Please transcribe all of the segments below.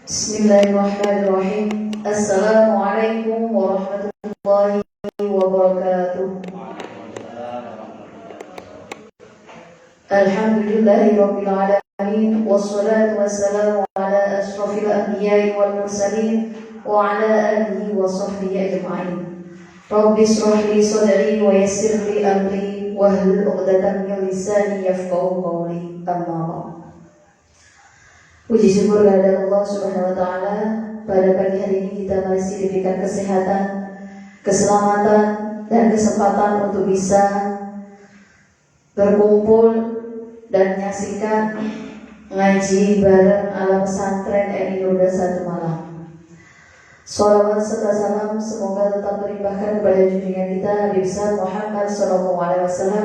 Bismillahirrahmanirrahim. Assalamualaikum warahmatullahi wabarakatuh. Alhamdulillahirabbil alamin wassalatu wassalamu ala asyrafil anbiya'i wal mursalin wa ala alihi wa sahbihi ajma'in. Rabbi shrah li sadri wa yassir li amri wahlul 'uqdatam min lisani yafqahu qawli. Amma ba'd. Puji syukur kepada Allah Subhanahu wa taala, pada pagi hari ini kita masih diberikan kesehatan, keselamatan dan kesempatan untuk bisa berkumpul dan menyaksikan ngaji bareng ala pesantren Eni Nurda satu malam. Shalawat serta salam semoga tetap terlimpahkan kepada junjungan kita Nabi besar Muhammad SAW,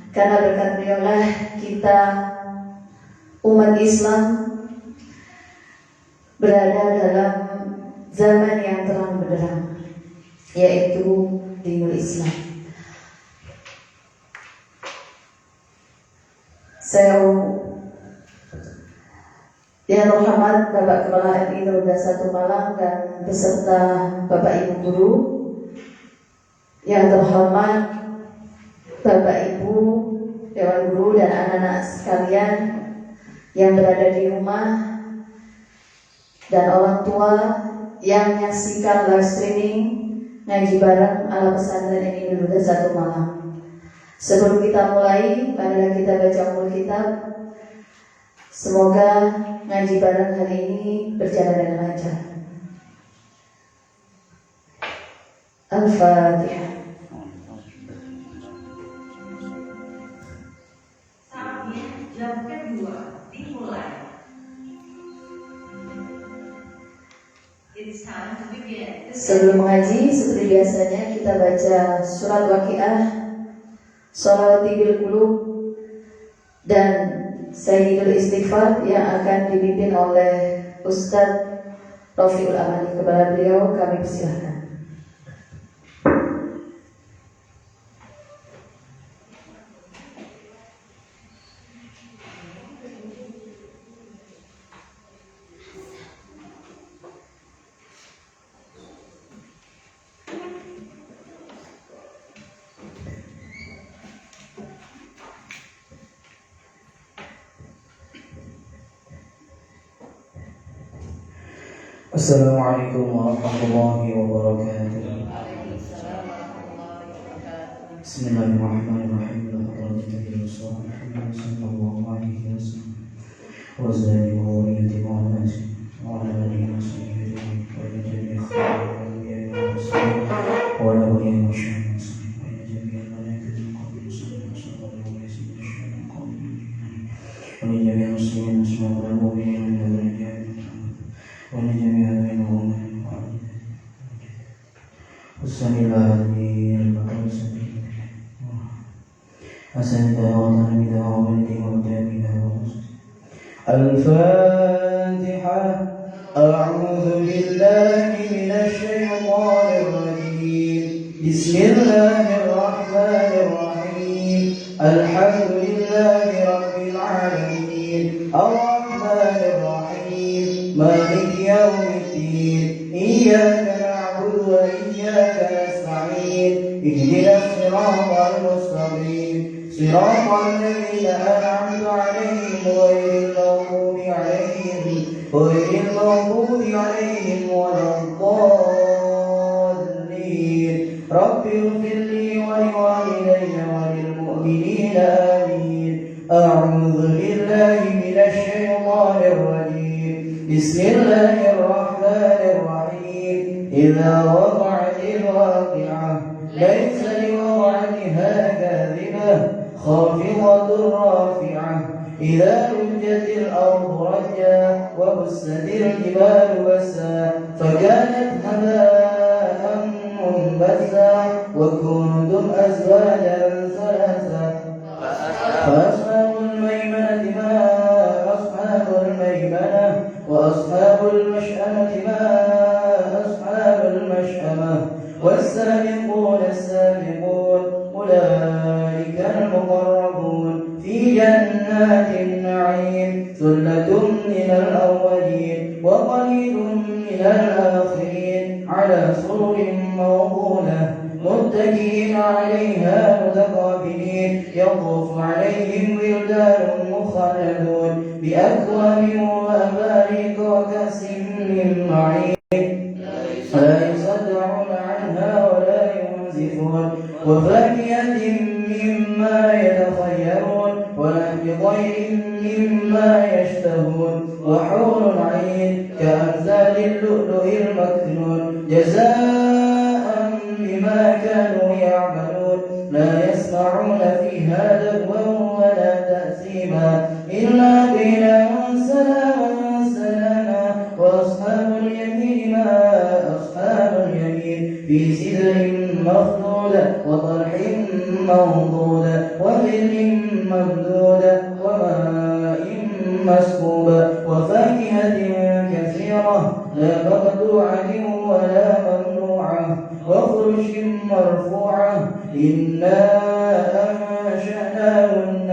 karena berkat beliaulah kita umat Islam berada dalam zaman yang terang benderang, yaitu dinul Islam. Saya yang terhormat Bapak Kepala MI Nurda satu Malang dan beserta Bapak Ibu Guru, yang terhormat Bapak Ibu Dewan Guru dan anak-anak sekalian yang berada di rumah, dan orang tua yang menyaksikan live streaming ngaji bareng ala pesantren Eni Nurda satu malam. Sebelum kita mulai, marilah kita baca umul kitab. Semoga ngaji bareng hari ini berjalan dengan lancar. Al-Fatihah. Saatnya jam kedua dimulai. Sebelum mengaji, seperti biasanya kita baca surat Waqiah, Sholawati bil Qulub, dan Sayyidul Istighfar yang akan dipimpin oleh Ustadz Rafiul Amali. Kepada beliau kami persilahkan. Assalamualaikum warahmatullahi wabarakatuh. Bismillahirrahmanirrahim. الفاتحة. أعوذ بالله من الشيطان الرجيم. بسم الله الرحمن الرحيم. الحمد لله رب العالمين الرحمن الرحيم مالك يوم الدين. إياك نعبد وإياك نستعين. اهدنا الصراط المستقيم صراط الذين أنعمت عليهم غير المغضوب عليهم ولا الضالين. رب اغفر لي ولوالدي وللمؤمنين آمين. أعوذ بالله من الشيطان الرجيم. بسم الله الرحمن الرحيم. إذا وقعت الواقعة ليس لوقعتها كاذبة خافضة رافعة. إذا رجت الأرض رجا وبست الجبال بسا فكانت هباء منبثا وكنتم أزواجا ثلاثا. فأصحاب الميمنة ما أصحاب الميمنة وأصحاب المشأمة ما أصحاب المشأمة. والسابقون السابقون أولئك المقربون في جنات النعيم ثلة من الأولين وقليل من الآخرين على سرر موضونة متكئين عليها متقابلين يطوف عليهم ولدان مخلدون بأكواب وأباريق وكأس من معين لا يصدعون عنها ولا ينزفون وفاكهة مما يتخيرون ولحم طير مما يشتهون وحور عين كأمثال اللؤلؤ المكنون جزاء بما كانوا يعملون لا يسمعون فيها لغوا ولا تأثيما إلا قيلا سلاما سلاما وأصحاب اليمين ما أصحاب اليمين في سدر مخضودة وطرح منضودة وظل ممدودة وماء مسكوبة وفاكهة كثيرة لا مقطوعة ولا ممنوعة وفرش مرفوعة إنا أنشأناهن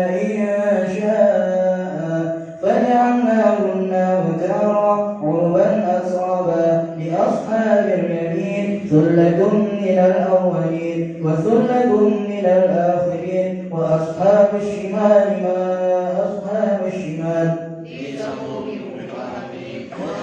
إنشاء فجعلناهن مكارا عربا أترابا لأصحاب اليمين ثلة من الأولين وثلة من الآخرين وأصحاب الشمال ما أصحاب الشمال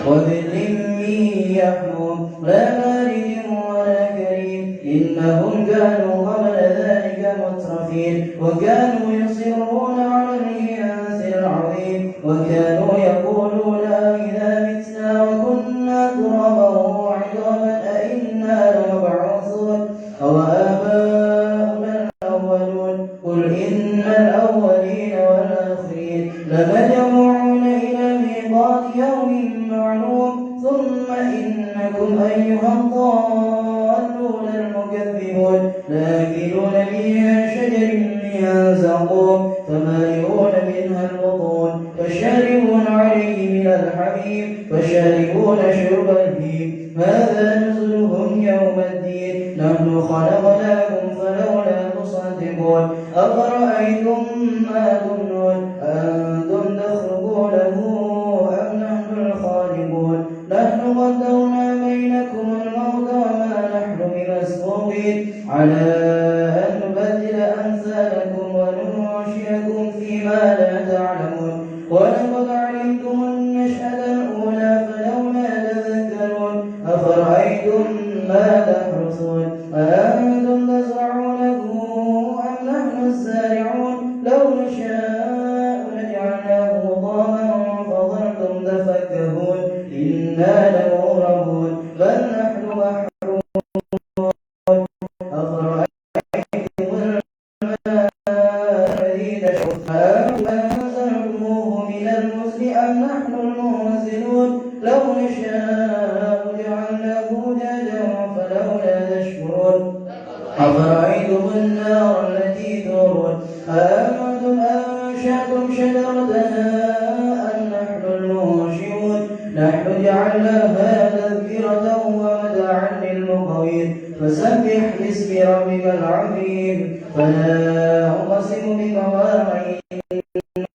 وظل من يحموم لا بارد ولا كريم إنهم كانوا قبل ذلك مترفين وكانوا يصرون على الإنس العظيم وكانوا يقولون إذا متنا وكنا ترابا وعظاما أئنا لمبعوثون أو آباؤنا الأولون قل إن الأولين والآخرين لمجموعون إلى ميقات يوم معلوم ثم إنكم أيها الضالون المكذبون لآكلون من شجر من زقوم فمالئون منها البطون فشاربون عليه من الحميم فشاربون شرب الهيم هذا نزلهم يوم الدين نحن خلقناكم فلولا تصدقون أفرأيتم ما تمنون أنتم تخلقونه أم نحن الخالقون نحن قدرنا بينكم الموت وما نحن بمسبوقين على أن نبدل أمثالكم وننشئكم فيما لا تعلمون ولقد علمتم النشأة الأولى فلولا تذكرون أفرأيتم ما تحرثون أأنتم تزرعونه أم نحن الزارعون لو نشاء لجعلناه حطاما فظلتم تفكهون إنا لمغرمون بل نحن محرومون أفرأيتم الماء الذي تشربون أنزلتموه من المزن أم نحن المنزلون لو نشاء جعلناه أجاجا فلولا تشكرون أفرأيتم النار التي تورون أأنتم أنشأتم شجرتها أم نحن المنشئون نحن جعلناها تذكرة ومتاعا للمقوين فسبح باسم ربك العظيم فلا أقسم بمواقع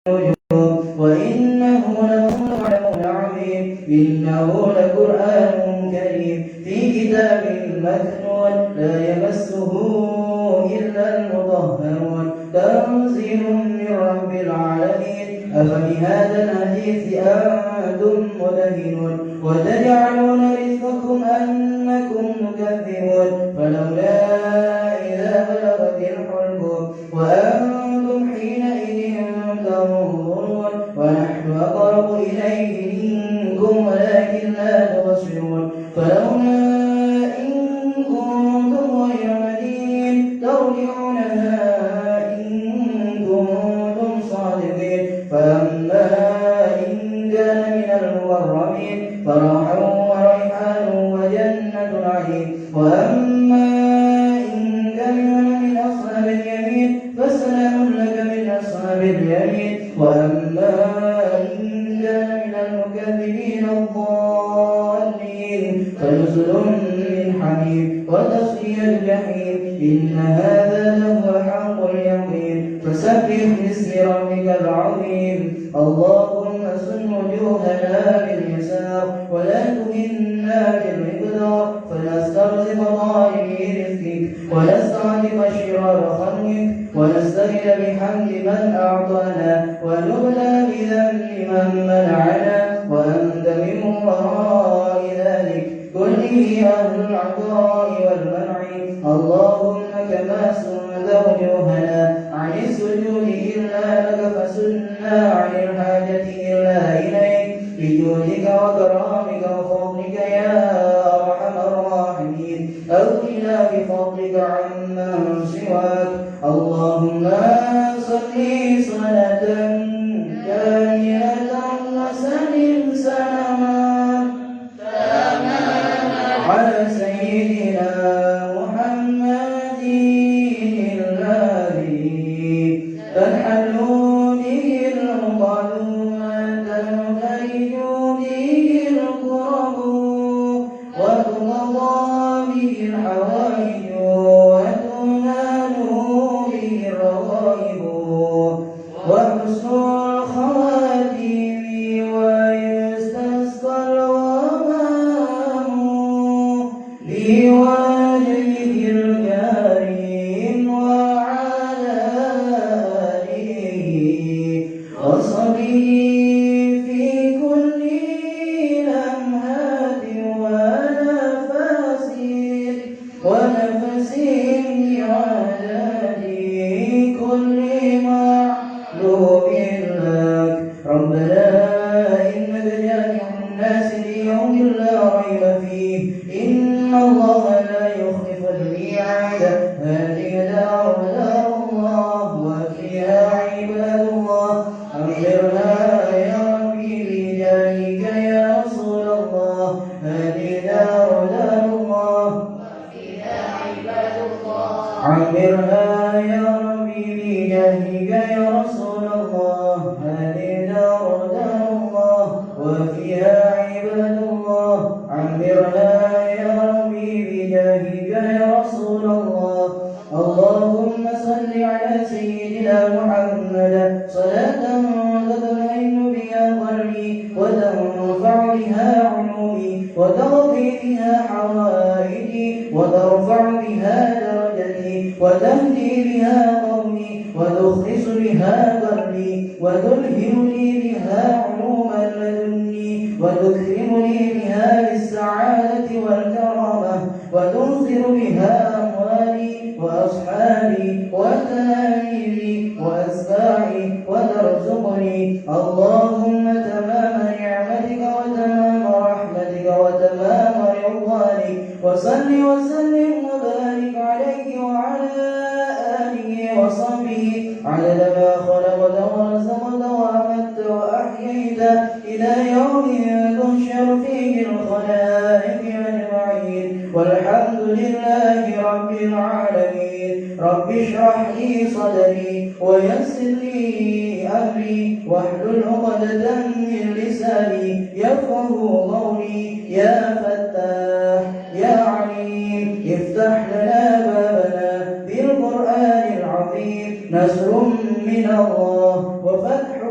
النجوم وإنه لقرآن عظيم إنه لقرآن كريم في كتاب مكنون لا يمسه إلا المطهرون تنزيل من رب العالمين أفبهذا الحديث أنتم مدهنون وتجعلون رزقكم أنكم تكذبون فلولا إذا بلغت الحلقوم وأنتم حينئذ تنظرون ونحن أقرب إليه منكم ولكن لا تبصرون فلولا إن كنتم غير مدين ترجعونها إن كنتم صادقين فأما إن كان من المقربين فروح وريحان وجنة نعيم وأما إن كان من أصحاب اليمين فسلام لك من أصحاب اليمين وأما إن كان من المكذبين الضالين فنزل من حميم وتصلية الجحيم إن هذا لهو حق اليقين فسبح باسم ربك العظيم اللهم سن وجوهنا باليسار ولا تهنا بالمقدار فنسترزق طائعي رزقك ونستعطف شرار خلقك ونستغل بحمد من أعطانا ونبلى بذنب من منعنا وأنت من وراء ذلك كله أهل العطاء والمنع اللهم كما سنت وجوهنا عن السجود إلا لك فسنا عن الحاجة إلا إليك بجودك وكرامك وفضلك يا أرحم الراحمين أغننا بفضلك عمن سواك اللهم صل صلاة كاملة وسلم سلاما على سيدنا محمد الذي تنحل به العقد وتنفرج به الكرب وتقضى به الحوائج وتنال به الرغائب وحسن الخواتيم ويستسقى الغمام بوجهه الكريم وعلى آله وصحبه في كل لمحة ونفس بعدد كل معلوم لك ربنا إنك جامع الناس ليوم لا ريب فيه إن الله لا يخلف الميعاد هذه دار الله وفيها عباد الله أمرنا يا ربي بجاهك يا رسول الله هذه دار الله وفيها عباد الله عمرها يا ربي بجاهك يا رسول الله هذه دار الله وفيها عباد الله عمرها يا ربي بجاهك يا رسول الله اللهم صل على سيدنا محمد صلاة تطمئن بها قلبي وتنفع بها علومي وتقضي بها حوائجي وترفع بها درجتي وتهدي بها قومي وتخلص بها قلبي وتلهمني بها علوم لدني وتكرمني بها بالسعادة والكرامة وتنصر بها أموالي وأصحابي وتلاميذي وأتباعي وترزقني اللهم تمام نعمتك وتمام رحمتك وتمام رضوانك وصل وسلم وبارك عليه وعلى آله وصحبه عدد ما خلقت ورزقت وأمت وأحييت إلى يوم تحشر فيه الخلائق أجمعين والحمد لله رب العالمين رب اشرح لي صدري ويسر لي أمري واحلل عقدة من لساني يفقه قولي يا فتاح يا عليم افتح لنا بابنا بالقرآن العظيم نصر من الله وفتح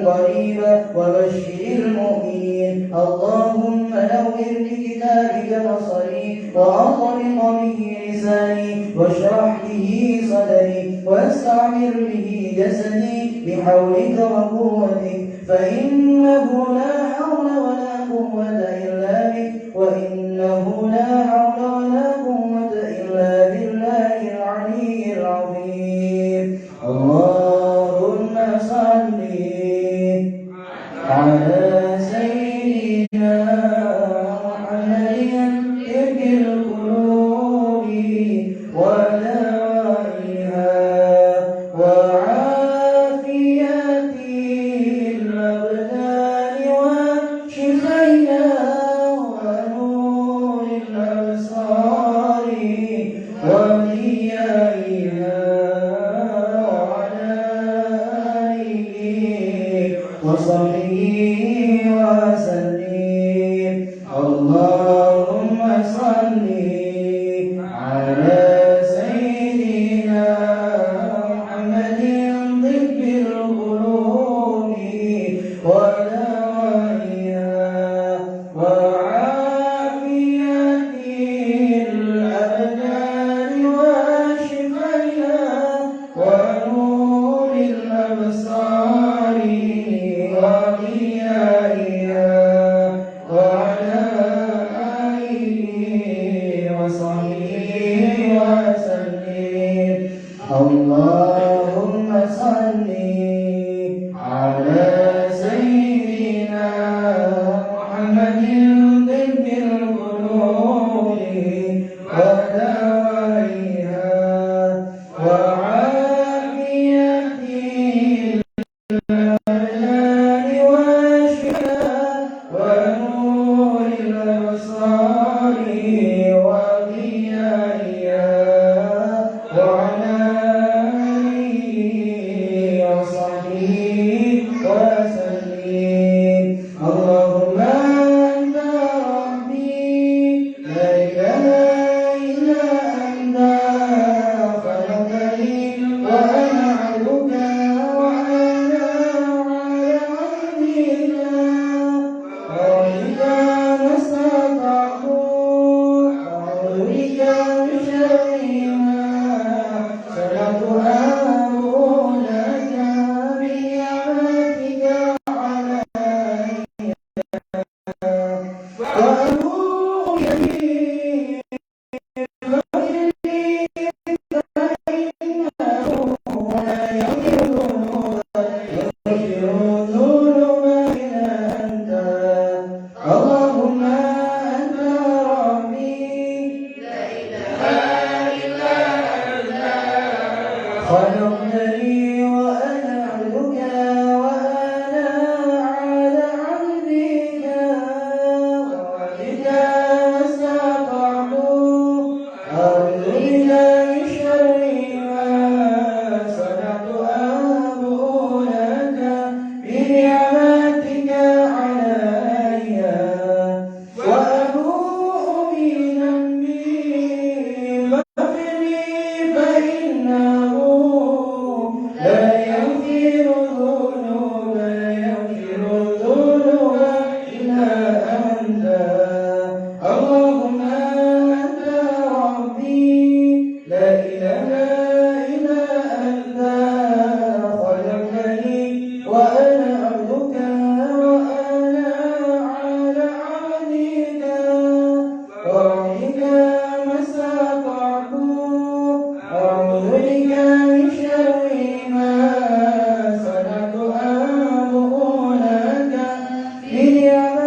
قريب وبشر المؤمنين اللهم نور بكتابك بصري وأطلق به لساني واشرح به صدري واستعمر به جسدي بحولك وقوتك فإنه لا حول ولا قوة إلا بك وإنه لا حول ولا قوة إلا بالله العلي العظيم اللهم صل على سيدنا محمد طب القلوب ودوائها وعافية الأبدان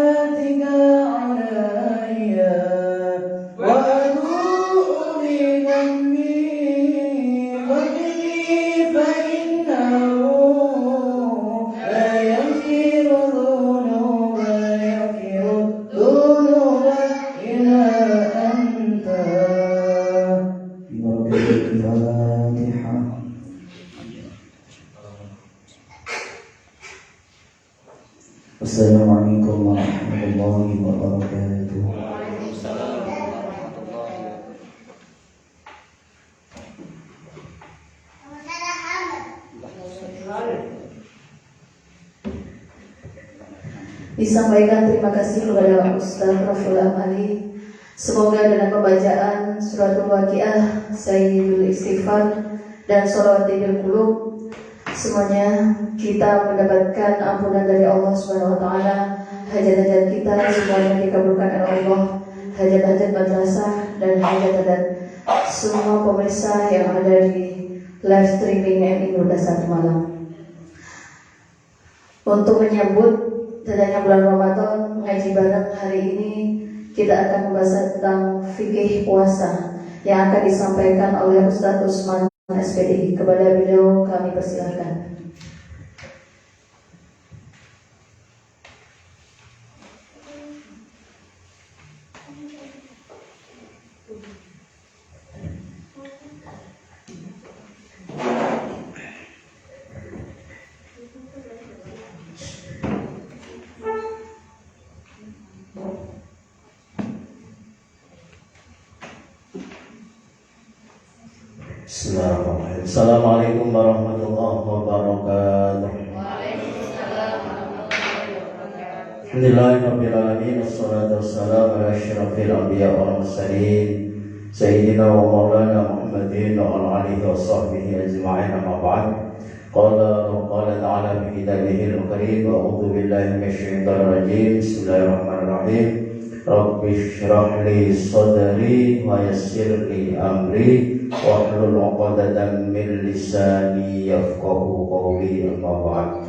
نعمتك علي وأتوب بذنبي فاغفرني فإنه لا يغفر الذنوب إلا أنت. ببركة الفاتحة. Assalamualaikum warahmatullahi wabarakatuh. Disampaikan terima kasih kepada Ustaz Raful Amali. Semoga dengan pembacaan suratul Waqiah, Sayyidul Istighfar, dan Shalawatil Qulub, semuanya kita mendapatkan ampunan dari Allah Subhanahu wa taala. Hajat-hajat kita semuanya dikabulkan oleh Allah. Hajat-hajat madrasah dan hajat-hajat semua pemirsa yang ada di live streaming MI Nurda 1 Malang. Untuk menyambut datangnya bulan Ramadan, ngaji bareng hari ini kita akan membahas tentang fikih puasa yang akan disampaikan oleh Ustaz Usman SPD. Kepada beliau kami persilahkan. Bismillahirrahmanirrahim. Assalamualaikum warahmatullahi wabarakatuh. Alhamdulillahirrahmanirrahim. Assalatu wassalamu ala asyrafil anbiya wal mursalin Sayyidina wa maulana Muhammadin wa ala alihi wa sahbihi ajma'in, amma ba'd. Qala ta'ala fi kitabihil karim wa a'udzu billahi minasyaitonir rajim. Bismillahirrahmanirrahim. Rabbi shrah li sadri wa yassir li amri wahlul 'uqdatam min lisani yafqahu qawli, amma ba'd.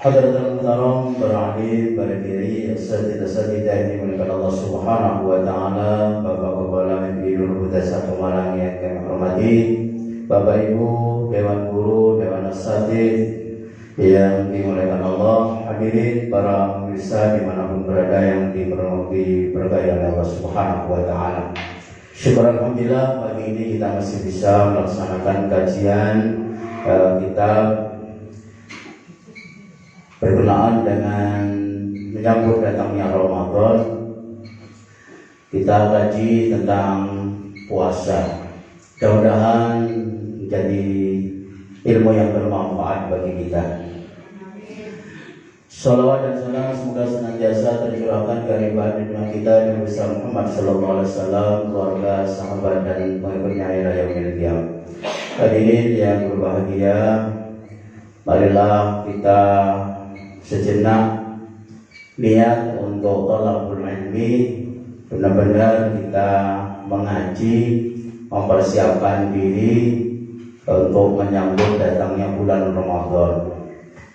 Hadratul muhtaram, para alim, para diri, asatidah yang dimuliakan Allah Subhanahu wa taala, Bapak-bapak Lamin Nurda 1 Malang yang kami hormati, Bapak Ibu, Dewan Guru, Dewan Asatidz yang dimuliakan Allah, hadirin para pemirsa dimanapun berada yang diberkahi oleh Allah Subhanahu wa taala. Syukur alhamdulillah pagi ini kita masih bisa melaksanakan kajian kitab berkenaan dengan menyambut datangnya Ramadan. Kita kaji tentang puasa. Mudah-mudahan menjadi ilmu yang bermanfaat bagi kita. Salawat dan salam semoga senantiasa tercurahkan ke baginda kita Nabi besar Muhammad sallallahu alaihi wasallam, keluarga, sahabat dan pengikutnya ila yaumil qiyamah. Hadirin yang berbahagia, marilah kita sejenak niat untuk thalabul ilmi, benar-benar kita mengaji, mempersiapkan diri untuk menyambut datangnya bulan Ramadan.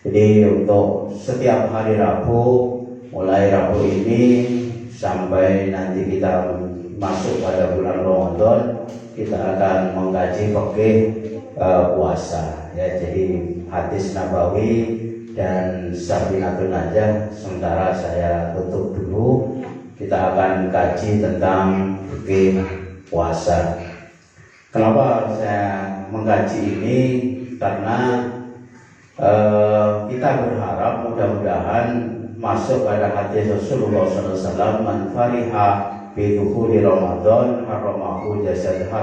Jadi untuk setiap hari Rabu, mulai Rabu ini sampai nanti kita masuk pada bulan Ramadan, kita akan mengkaji fikih puasa. Ya, jadi hadis Nabawi dan Safinatul Najah sementara saya tutup dulu. Kita akan kaji tentang fikih puasa. Kenapa saya mengkaji ini? Karena kita berharap mudah-mudahan masuk pada hadis Rasulullah SAW, man fariha bi dukhuli Ramadan haramahu jasadahu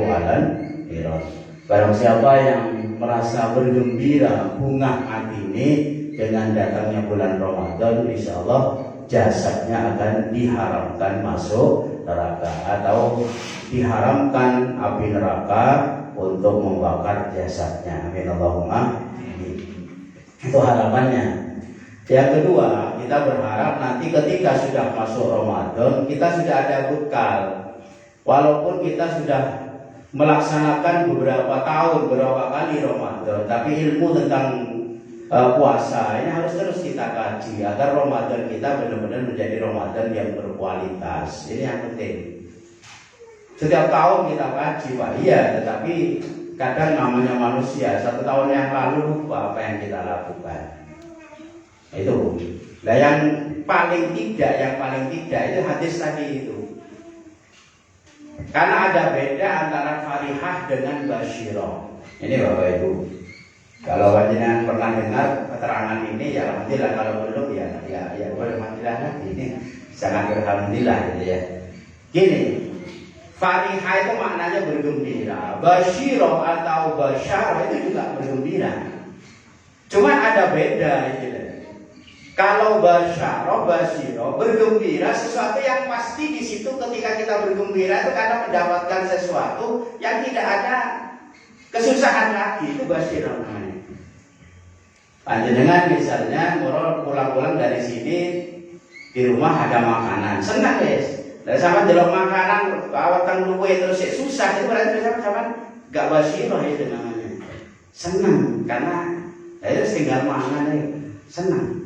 alan niran. Barang siapa yang merasa bergembira, bunga hati ini dengan datangnya bulan Ramadan, insya Allah jasadnya akan diharamkan masuk neraka atau diharamkan api neraka untuk membakar jasadnya. Amin Allahumma. Itu harapannya. Yang kedua, kita berharap nanti ketika sudah masuk Ramadan, kita sudah ada bekal. Walaupun kita sudah melaksanakan beberapa tahun, beberapa kali Ramadan, tapi ilmu tentang puasa ini harus terus kita kaji agar Ramadan kita benar-benar menjadi Ramadan yang berkualitas. Ini yang penting. Setiap tahun kita kaji, Pak, iya, tetapi kadang namanya manusia, 1 tahun yang lalu lupa apa yang kita lakukan. Itu. Nah yang paling tidak itu hadis tadi itu. Karena ada beda antara farihah dengan basyirah. Ini Bapak Ibu. Kalau panjenengan pernah dengar keterangan ini, ya alhamdulillah. Kalau belum ya alhamdulillah. Ini sangat beralhamdulillah gitu ya. Gini, farihah itu maknanya bergembira. Basyirah atau basyarah itu juga bergembira. Cuma ada beda gitu. Kalau basyarah, basyirah, bergembira sesuatu yang pasti di situ ketika kita bergembira itu karena mendapatkan sesuatu yang tidak ada kesusahan lagi, itu basyirah namanya. Panjenengan misalnya pulang-pulang dari sini di rumah ada makanan, senang guys. Dan sama jelok makanan, awatan luwe terus susah, itu berarti sama gak basyirah itu namanya. Senang karena itu tinggal makan senang.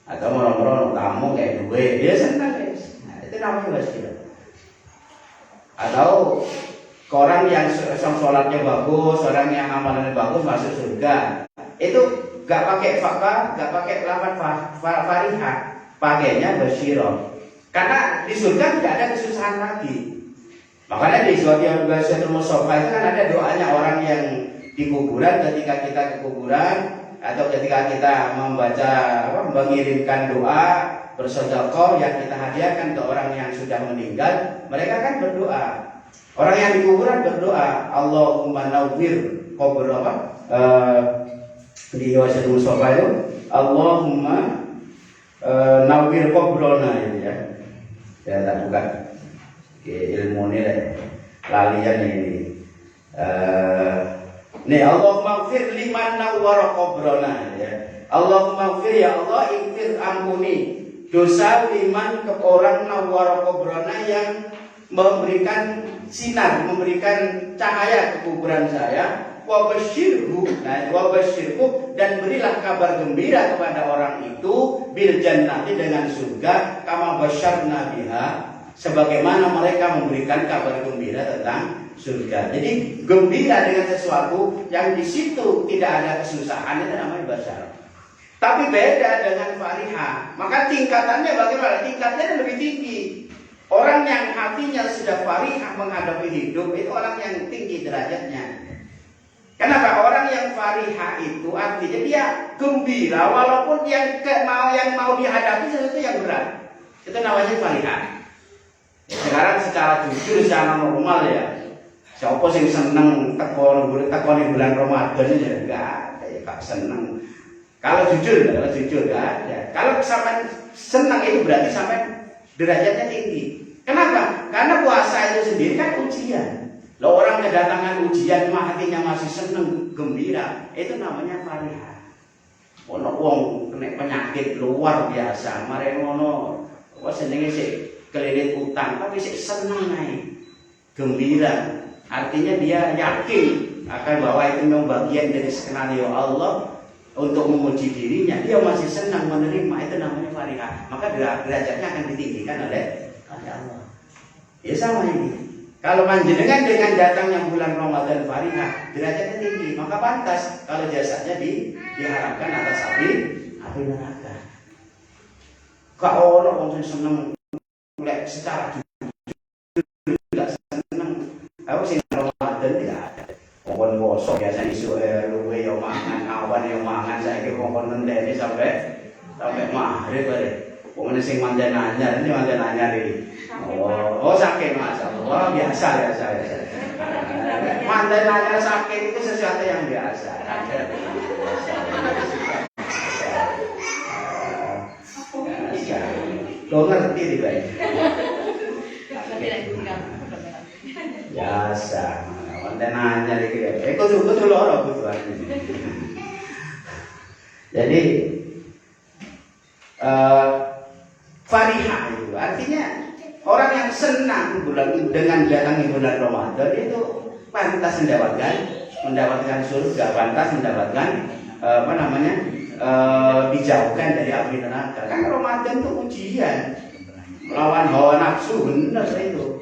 Atau moro-moro tamu kayak duwe, dia senang guys. Nah, itu namanya basyirah. Atau orang yang sholatnya bagus, orang yang amalannya bagus masuk surga. Itu gak pakai fakar, gak pakai lafaz farihah, pakainya basyirah. Karena di surga tidak ada kesusahan lagi. Makanya di Suratul Musaffah itu kan ada doanya orang yang di kuburan ketika kita ke kuburan. Atau ketika kita mengirimkan doa bersedekah yang kita hadiahkan ke orang yang sudah meninggal, mereka kan berdoa. Orang yang di kuburan berdoa, Allahumma nawwir qabr di Suratul Musaffah itu, Allahumma nawwir qabrona itu ya. Ya tak bukan ilmu ini lalian ini. Nih Allahumma ighfir liman nawwara qabrana ya. Allahumma ighfir ya Allah, ighfir ampuni dosa liman ke orang nawwara qabrana yang memberikan sinar, memberikan cahaya ke kuburan saya. Wa basyirhu, nah wa basyirhu, dan berilah kabar gembira kepada orang itu bil jannati dengan surga kama basyarna biha, sebagaimana mereka memberikan kabar gembira tentang surga. Jadi gembira dengan sesuatu yang di situ tidak ada kesusahan, itu namanya basyarah. Tapi beda dengan farihah. Maka tingkatannya bagaimana? Tingkatnya lebih tinggi. Orang yang hatinya sudah farihah menghadapi hidup itu orang yang tinggi derajatnya. Kenapa? Orang yang farihah itu artinya dia gembira walaupun yang mau dihadapi sesuatu yang berat. Itu namanya farihah. Sekarang secara jujur, secara normal ya, siapa yang seneng tekon bulan Ramadan ya enggak seneng. Kalau jujur enggak ada. Kalau sampai senang itu berarti sampai derajatnya tinggi. Kenapa? Karena puasa itu sendiri kan ujian. Loh, orang kedatangan ujian hatinya masih seneng, gembira, itu namanya farihah. Ono wong kena penyakit luar biasa, mare ngono senenge sik kelilit utang tapi sik seneng ae. Gembira. Artinya dia yakin akan bahwa itu memang bagian dari skenario Allah untuk memuji dirinya. Dia masih senang menerima, itu namanya farihah. Maka derajatnya akan ditinggikan oleh Allah. Ya sama ini. Kalau panjenengan dengan datangnya bulan Ramadan farihah, derajatnya tinggi, maka pantas kalau jasadnya diharapkan atas api neraka. Kau orang yang senang secara jujur tidak senang. Aku sih Ramadan tidak ada. Kokon gosok biasa isu luwe yo mangan, awan yo mangan, saya kira kokon nendeni sampai maghrib bare. Kokon sing mandan anyar, ini mandan anyar ini. Oh sakit Mas. Oh biasa. Mandan anyar sakit itu sesuatu yang biasa. Kau ngerti tidak ini? Biasa. Mandan anyar iki. Kudu loro kuduan. Jadi farihah itu artinya orang yang senang dengan datangnya bulan Ramadan itu pantas mendapatkan surga, pantas mendapatkan dijauhkan dari api neraka. Kan Ramadan itu ujian, melawan hawa nafsu, benar itu.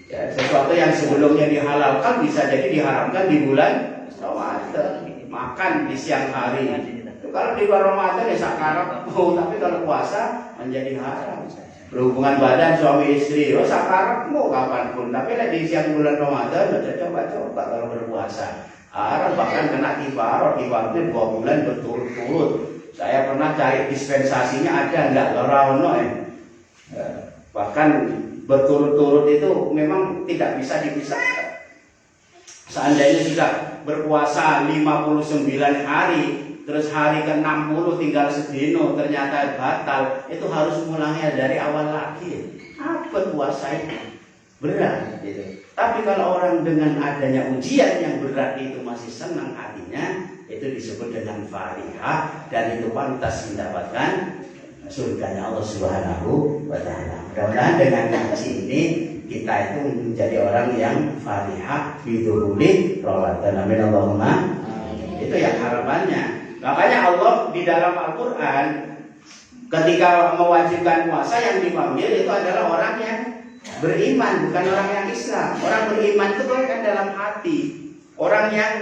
Ya, sesuatu yang sebelumnya dihalalkan bisa jadi diharamkan di bulan Ramadan. Makan di siang hari. Itu kalau di luar Ramadan ya sakarap, tapi kalau puasa menjadi haram. Berhubungan badan suami istri, sakarap mau kapanpun. Tapi di siang bulan Ramadan, coba kalau berpuasa. Haram, bahkan kena kifarah itu 2 bulan berturut-turut. Saya pernah cari dispensasinya ada enggak Lorano ya. Bahkan berturut-turut itu memang tidak bisa dipisahkan. Seandainya sudah berpuasa 59 hari, terus hari ke-60 tinggal sedino ternyata batal, itu harus mulainya dari awal lagi. Apa puasa itu? Berat gitu. Tapi kalau orang dengan adanya ujian yang berat itu masih senang hatinya, itu disebut dengan farihah, dan itu pantas mendapatkan surganya Allah Subhanahu wa Ta'ala. Mudah-mudahan dengan ngaji ini kita itu menjadi orang yang farihah biduruli Ramadan. Amin Allahumma. Itu yang harapannya. Makanya Allah di dalam Al-Quran ketika mewajibkan puasa yang dipanggil itu adalah orang yang beriman, bukan orang yang Islam. Orang beriman itu kan dalam hati, orang yang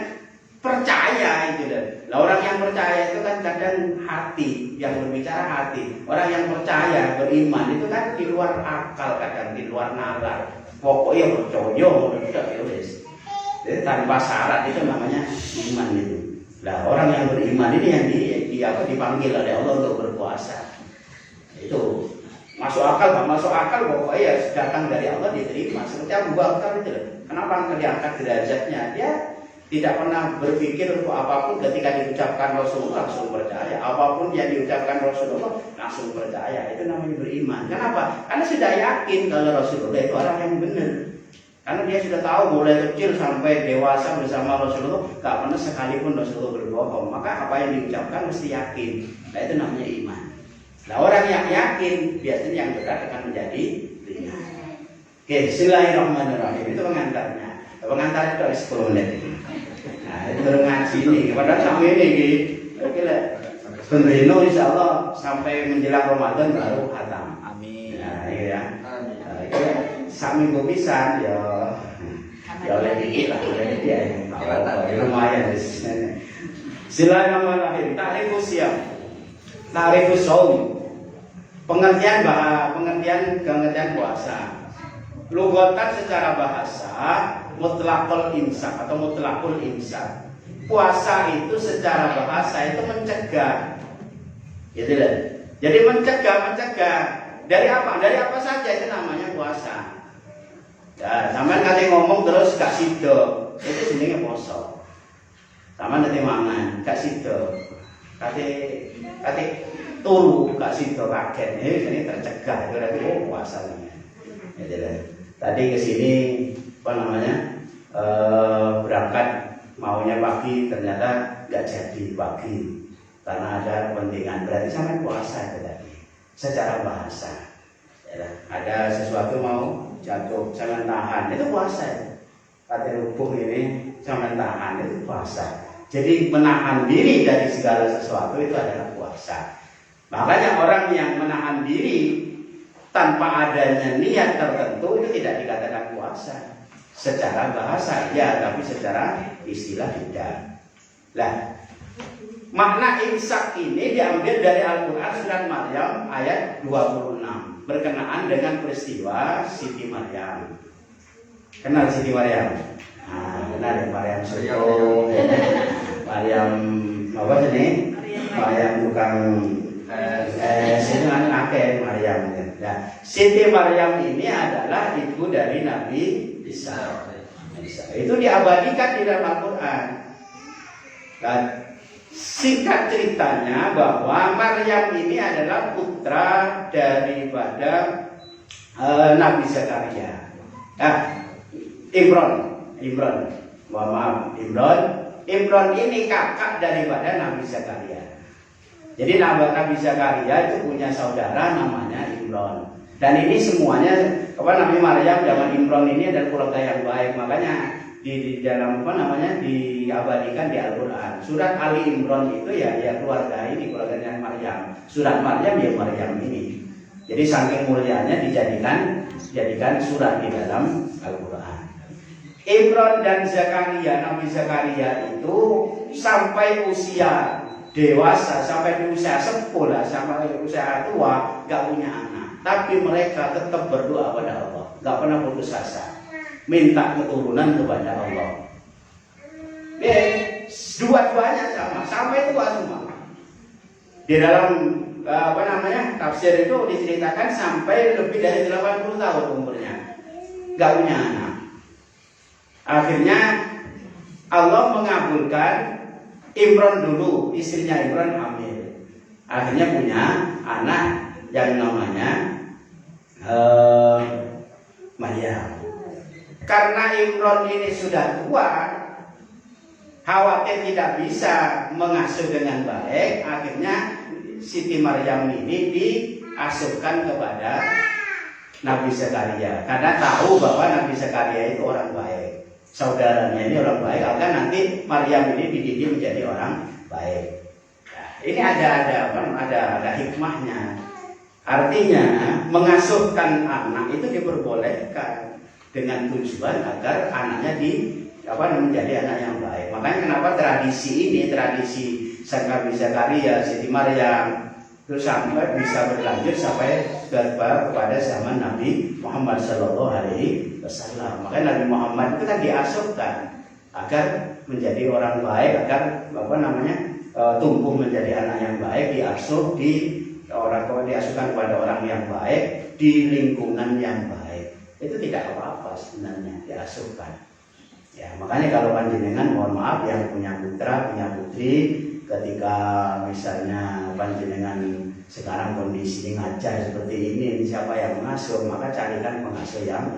percaya itu deh. Nah, orang yang percaya itu kan kadang hati, yang berbicara hati. Orang yang percaya beriman itu kan di luar akal, kadang di luar nalar. Pokoknya percaya itu. Jadi tanpa syarat itu namanya iman itu. Nah, orang yang beriman ini yang dipanggil oleh Allah untuk berpuasa. Itu masuk akal, nggak masuk akal, pokoknya ya datang dari Allah diterima. Seperti Abu Bakar itu, kenapa diangkat derajatnya? Dia tidak pernah berpikir untuk apapun, ketika diucapkan Rasulullah langsung percaya. Apapun yang diucapkan Rasulullah langsung percaya. Itu namanya beriman. Kenapa? Karena sudah yakin kalau Rasulullah itu orang yang benar. Karena dia sudah tahu mulai kecil sampai dewasa bersama Rasulullah, gak pernah sekalipun Rasulullah berbohong. Maka apa yang diucapkan mesti yakin. Nah, itu namanya iman. Nah, orang yang yakin biasanya yang berat akan menjadi ringan. Oke, bismillahirrahmanirrahim. Itu pengantarnya. Pengantar itu ada 10 menit. Nah, itu baru ngaji nih. Padahal sampai ini kira Bendino insya Allah sampai menjelang Ramadan baru khatam. Amin. Nah, iya. Sak minggu pisan ya oleh dikit lah, oleh dia lumayan. Bismillahirrahmanirrahim. Ta'rifus siyam. Ta'rifus shaum. Pengertian puasa. Lugatan secara bahasa mutlaqul imsak atau mutlaqul imsak. Puasa itu secara bahasa itu mencegah. Gitu deh. Jadi mencegah. Dari apa? Dari apa saja itu namanya puasa. Ya, sampean kate ngomong terus gak sido, itu jenenge poso. Sampean nanti mangan gak sido. Kate turu gak sido kaget. Ini tercegah, berarti puasa namanya. Ya, tadi ke sini berangkat maunya pagi, ternyata gak jadi pagi karena ada kepentingan. Berarti sampean puasa itu tadi. Secara bahasa. Ya, ada sesuatu mau jatuh, jangan tahan, itu puasa ya. Kata hukum ini jangan tahan, itu puasa. Jadi menahan diri dari segala sesuatu itu adalah puasa. Makanya orang yang menahan diri tanpa adanya niat tertentu itu tidak dikatakan puasa. Secara bahasa ya, tapi secara istilah tidak. Lah, makna imsak ini diambil dari Al-Quran surat Maryam ayat 26 berkenaan dengan peristiwa Siti Maryam. Kenal Siti Maryam? Nah, kenal ya Maryam Suto, Maryam apa ini? Maryam tukang sini akeh Maryam. Nah, Siti Maryam ini adalah ibu dari Nabi Isa. Itu diabadikan di dalam Al-Quran. Dan singkat ceritanya bahwa Maryam ini adalah putra daripada Nabi Zakaria. Imran. Imran ini kakak daripada Nabi Zakaria. Jadi Nabi Zakaria itu punya saudara namanya Imran. Dan ini semuanya Maryam dengan Imran ini adalah keluarga yang baik. Makanya di dalam apa namanya diabadikan di Al-Qur'an. Surat Ali Imran itu ya keluarga ini, keluarganya Maryam. Surat Maryam ya Maryam ini. Jadi saking mulianya dijadikan surat di dalam Al-Qur'an. Imran dan Zakaria, Nabi Zakaria itu sampai usia dewasa, sampai usia sepuh lah, sampai usia tua gak punya anak. Tapi mereka tetap berdoa pada Allah, gak pernah putus asa, minta keturunan kepada Allah. Dua-duanya sama, sampai tua semua. Di dalam tafsir itu diceritakan sampai lebih dari 80 tahun umurnya, gak punya anak. Akhirnya Allah mengabulkan Imran dulu, istrinya Imran hamil. Akhirnya punya anak yang namanya Maryam. Karena Imran ini sudah tua, khawatir tidak bisa mengasuh dengan baik, akhirnya Siti Maryam ini diasuhkan kepada Nabi Zakaria. Karena tahu bahwa Nabi Zakaria itu orang baik, saudaranya ini orang baik, agar nanti Maryam ini dididik menjadi orang baik. Nah, ini ada hikmahnya. Artinya mengasuhkan anak itu diperbolehkan dengan tujuan agar anaknya menjadi anak yang baik. Makanya kenapa tradisi Nabi Zakaria, Siti Maryam terus sampai bisa berlanjut sampai kepada zaman Nabi Muhammad SAW. Makanya Nabi Muhammad itu kan diasuhkan agar menjadi orang baik, agar tumbuh menjadi anak yang baik, diasuhkan kepada orang yang baik di lingkungan yang baik. Itu tidak apa-apa sebenarnya, diasuhkan. Ya, makanya kalau panjenengan mohon maaf yang punya putra, punya putri, ketika misalnya panjenengan sekarang kondisi ngajar seperti ini, siapa yang mengasuh, maka carikan pengasuh yang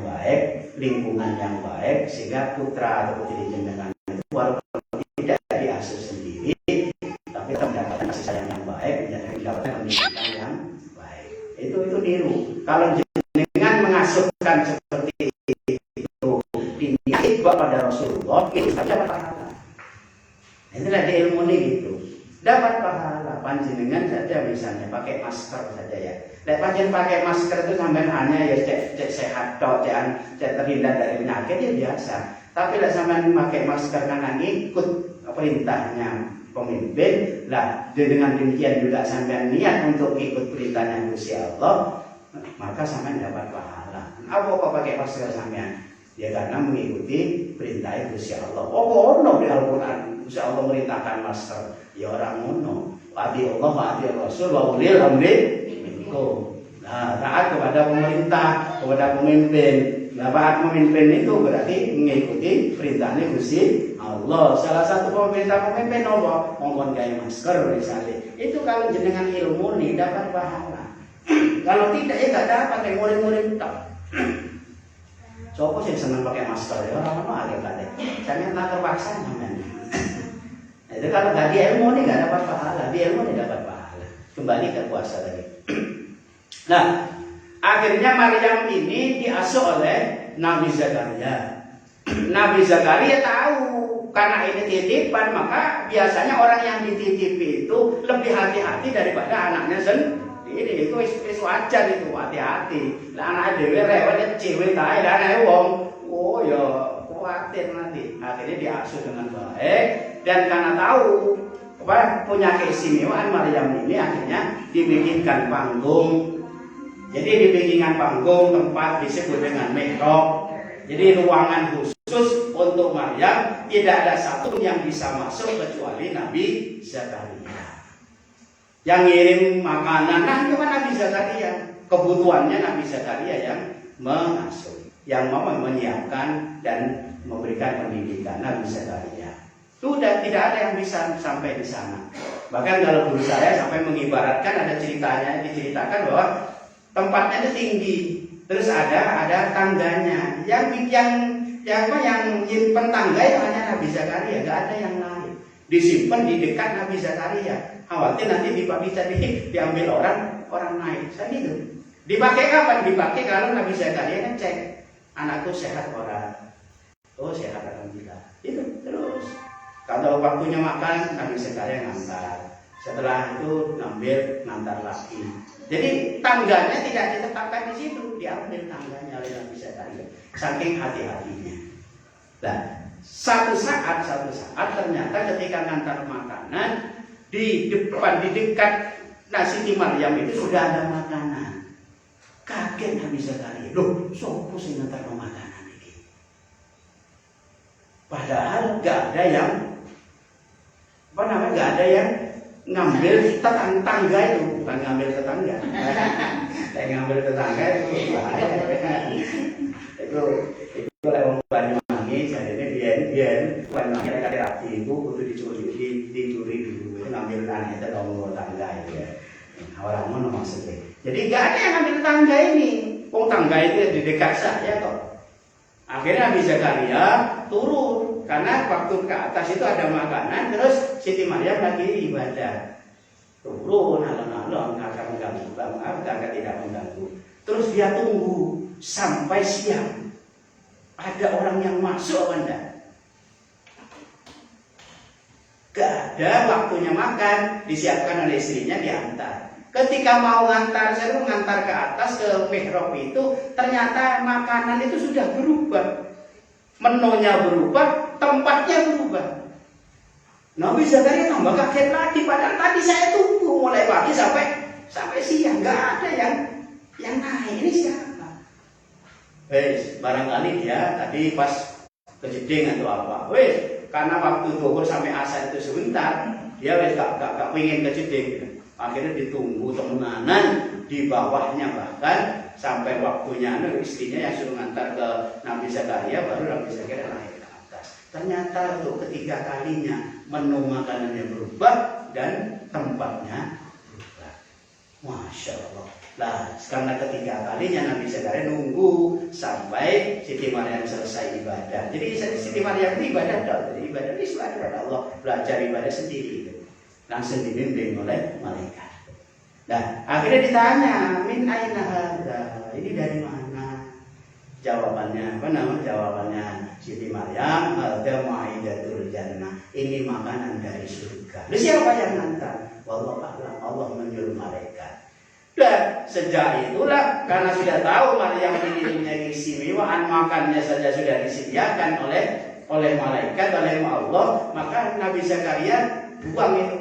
baik, lingkungan yang baik, sehingga putra atau putri jenengan itu walaupun tidak diasuh sendiri, tapi tetap mendapatkan kasih sayang yang baik, mendapatkan pendidikan yang baik. Itu niru. Kalau jenengan mengasuhkan seperti itu dinikah pada Rasulullah, itu dapat pahala. Itulah di ilmu ini gitu. Dapat pahala. Panjenengan saja misalnya pakai masker saja ya. Lek panjen pakai masker itu sampai hanya ya cek sehat toh, cek terhindar dari penyakit ya biasa. Tapi lek sampai pakai masker karena ngikut perintahnya pemimpin, lah dengan demikian juga sampai niat untuk ikut perintahnya Gusti Allah, maka sampai dapat pahala. Apa kok pakai masker sampean? Ya karena mengikuti perintah Gusti Allah. Oh, ono di Al-Qur'an Gusti Allah merintahkan masker. Ya orang ngono. Ati Allah, ati Rasul, wa ulil amri minkum. Nah, taat kepada pemerintah, kepada pemimpin. Nah, taat pemimpin itu berarti mengikuti perintahnya Gusti Allah. Salah satu pemimpin Allah ngomong gaya masker misalnya. Itu kalau jenengan ilmu nih dapat pahala. Kalau tidak ya enggak dapat, yang murid-murid tak. Sopo sih senang pakai masker ya orang-orang agak-agak. Jangan tak terpaksa namanya. Itu kalau nggak di ilmu nih nggak dapat pahala, di ilmu nih dapat pahala. Kembali ke puasa lagi. Nah, akhirnya Maryam ini diasuh oleh Nabi Zakaria. Nabi Zakaria tahu karena ini titipan, maka biasanya orang yang dititipi itu lebih hati-hati daripada anaknya sendiri. Itu wajar itu, hati-hati. Lah anak dhewe rewel cewek tae lah anake wong. Oh ya khawatir nanti. Akhirnya diasuh dengan baik dan karena tahu punya keistimewaan Maryam ini, akhirnya dibikinkan panggung. Jadi dibikinkan panggung, tempat disebut dengan mihrab. Jadi ruangan khusus untuk Maryam, tidak ada satu yang bisa masuk kecuali Nabi Zakaria. Yang ngirim makanan cuma Nabi Zakaria. Kebutuhannya Nabi Zakaria yang mengasuh, yang mau menyiapkan dan memberikan pendidikan Nabi Zakaria. Sudah tidak ada yang bisa sampai di sana. Bahkan kalau guru saya sampai mengibaratkan, ada ceritanya, diceritakan bahwa tempatnya itu tinggi, terus ada tangganya. Yang nyimpen tangga itu hanya Nabi Zakaria, nggak ada yang lain. Disimpan di dekat Nabi Zakaria. Khawatir nanti bisa diambil orang naik. Saya gitu. Dipakai kapan? Dipakai kalau Nabi Zakaria ngecek anakku sehat orang. Oh sehat alhamdulillah. Itu terus. Kalau waktunya makan Nabi Zakaria ngantar. Setelah itu ngantar lagi. Jadi tangganya tidak ditetapkan di situ, diambil tangganya oleh Nabi Zakaria. Saking hati-hatinya. Nah, satu saat ternyata ketika ngantar makanan di dekat Siti Maryam itu sudah ada makanan. Kaget Nabi Zakaria. Loh, sopo sing ngantar makanan ini? Padahal nggak ada yang ngambil tangga itu, bukan ngambil tetangga. Yang ngambil tetangga itu bahaya. Itu lewat Banyuwangi, jadi biar Banyuwangi ada rapi itu kudu dicuri dulu, ngambil tanah itu nomor tangga ya. Orang mana maksudnya? Jadi nggak ada yang ngambil tangga ini. Tangga itu di dekat saya kok. Akhirnya Nabi Zakaria turun karena waktu ke atas itu ada makanan, terus Siti Maryam lagi ibadah. Turun alon-alon agak tidak mengganggu. Terus dia tunggu sampai siang. Ada orang yang masuk apa enggak? Gak ada, waktunya makan, disiapkan oleh istrinya, diantar. Ketika mau ngantar ke atas ke mihrab itu, ternyata makanan itu sudah berubah. Menunya berubah, tempatnya berubah. Nabi Zakaria tambah kaget lagi, padahal tadi saya tunggu mulai pagi sampai siang, nggak ada yang naik. Ini siapa? Barangkali dia tadi pas kejeding atau apa. Karena waktu zuhur sampai asar itu sebentar, dia gak pengen kejeding. Akhirnya ditunggu temenanan di bawahnya, bahkan sampai waktunya istrinya yang suruh ngantar ke Nabi Zakaria, baru Nabi Zakaria naik ke atas. Ternyata untuk ketiga kalinya menu makanannya berubah dan tempatnya berubah. Masya Allah. Nah, karena ketiga kalinya Nabi Zakaria nunggu sampai Siti Maryam selesai ibadah. Jadi Siti Maryam ini ibadah kepada Allah, belajar ibadah sendiri. Langsung dibimbing oleh malaikat. Nah, akhirnya ditanya, min aina hadza? Ini dari mana? Jawabannya, jawabannya Siti Maryam, hadza maidatul jannah. Ini makanan dari surga. Lalu siapa yang ngantar? Wallahu a'lam, Allah menyuruh malaikat. Dan sejak itulah, karena sudah tahu Maryam ini punya keistimewaan, makannya saja sudah disediakan oleh malaikat, oleh Allah, maka Nabi Zakaria buang itu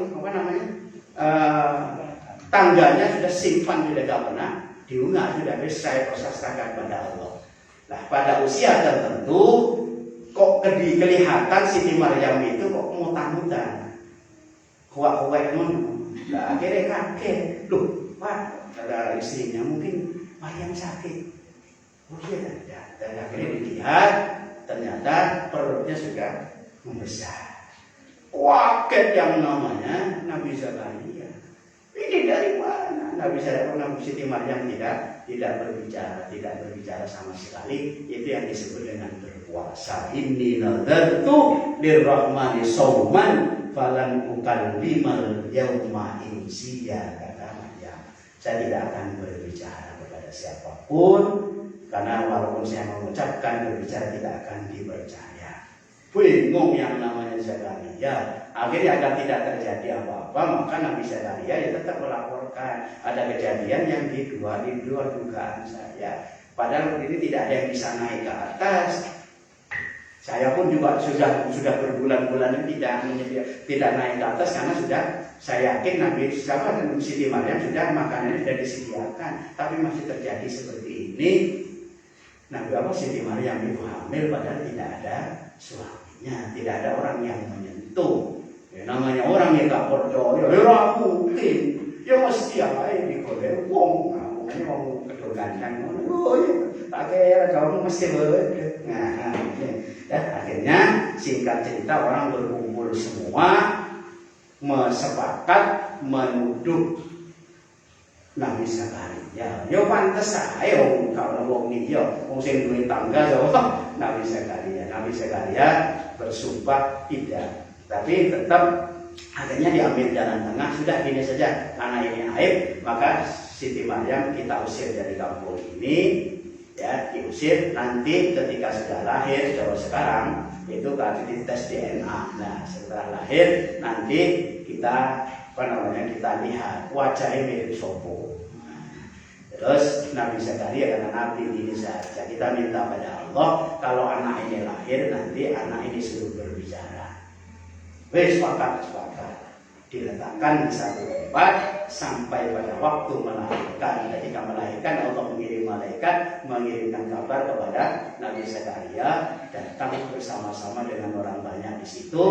tangganya sudah simpan, sudah tidak pernah diunggah, sudah saya prasatakan pada Allah. Nah, pada usia tertentu kok kelihatan Siti Maryam itu kok mutan-mutan, kuat-kuat ngono. Nah, akhirnya kaget, loh Pak, ada istrinya mungkin Maryam sakit. Oh iya, dan akhirnya dilihat ternyata perutnya sudah membesar. Kaget yang namanya Nabi Zakaria. Ini dari mana? Nabi Siti Maryam tidak berbicara sama sekali. Itu yang disebut dengan berpuasa. Inni nadartu lirrahmani shauman falan ukallimal yauma insiya, kata Maryam. Saya tidak akan berbicara kepada siapapun, karena walaupun saya mengucapkan, berbicara tidak akan dipercaya. Bingung yang namanya Zakaria. Akhirnya agar tidak terjadi apa-apa, maka Nabi Zakaria ya tetap melaporkan ada kejadian yang di luar dugaan saya. Padahal ini tidak ada yang bisa naik ke atas. Saya pun juga sudah berbulan-bulan ini tidak naik ke atas, karena sudah saya yakin Nabi Siti Maryam sudah makanannya sudah disediakan, tapi masih terjadi seperti ini. Siti Maryam ibu hamil padahal tidak ada suaminya, tidak ada orang yang menyentuh. Ya, namanya orang yang tak percaya, ya mungkin, ya mesti aja digolek wong, namanya wong kedul ganteng. Oh iya, tak kira kamu mesti begitu. Nah, ya, akhirnya singkat cerita orang berkumpul semua sepakat menuduh Nabi Zakaria. Ya pantes ae kalau wong iki ya wong sing duwe tangga sapa Nabi Zakaria. Nabi Zakaria bersumpah tidak. Tapi tetap akhirnya diambil jalan tengah. Sudah gini saja, karena ini aib, maka Siti Maryam kita usir dari kampung ini. ya diusir. Nanti ketika sudah lahir, kalau sekarang itu kalau dites DNA. Nah setelah lahir nanti kita kita lihat wajahnya mirip sopo. Terus Nabi Zakaria karena Nabi ini saja kita minta pada Allah kalau anak ini lahir nanti anak ini suruh berbicara. Wes sepakat diletakkan di satu tempat sampai pada waktu melahirkan. Ketika melahirkan Allah mengirim malaikat mengirimkan kabar kepada Nabi Zakaria, datang bersama-sama dengan orang banyak di situ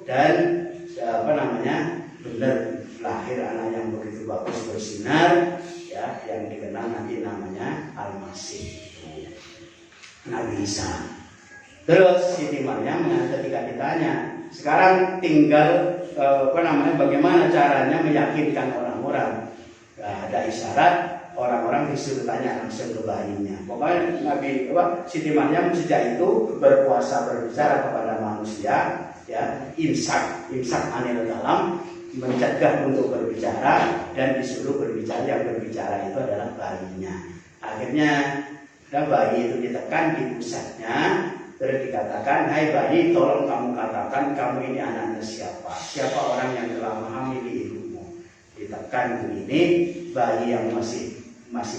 dan benar lahir anak yang begitu bagus bersinar, ya, yang dikenal nanti namanya Al-Masih, Nabi Isa. Terus Siti Maryam ketika ditanya, sekarang tinggal bagaimana caranya meyakinkan orang-orang? Ada isyarat, orang-orang disuruh tanya langsung ke bayinya. Pokoknya Siti Maryam sejak itu berpuasa berbicara kepada manusia, ya, imsak anil kalam, mencegah untuk berbicara dan disuruh berbicara. Yang berbicara itu adalah bayinya. Akhirnya bayi itu ditekan di pusatnya, terus dikatakan, hai bayi, tolong kamu katakan kamu ini anaknya siapa? Siapa orang yang telah menghamili ibumu? Ditekan begini, bayi yang masih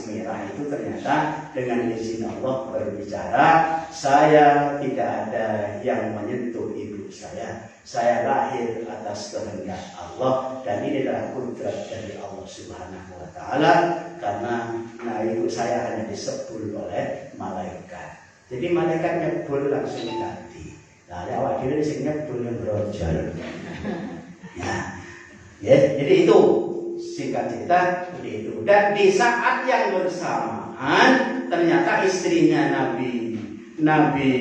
merah itu ternyata dengan izin Allah berbicara, saya tidak ada yang menyentuh ibu saya lahir atas kehendak Allah dan ini adalah kudrat dari Allah Subhanahu wa Ta'ala, karena ibu saya hanya disebul oleh malaikat. Jadi malaikat nyebul langsung ganti. Nah, awak dhewe sing nyebul yang brojol. Ya, jadi itu singkat cerita seperti itu. Dan di saat yang bersamaan ternyata istrinya Nabi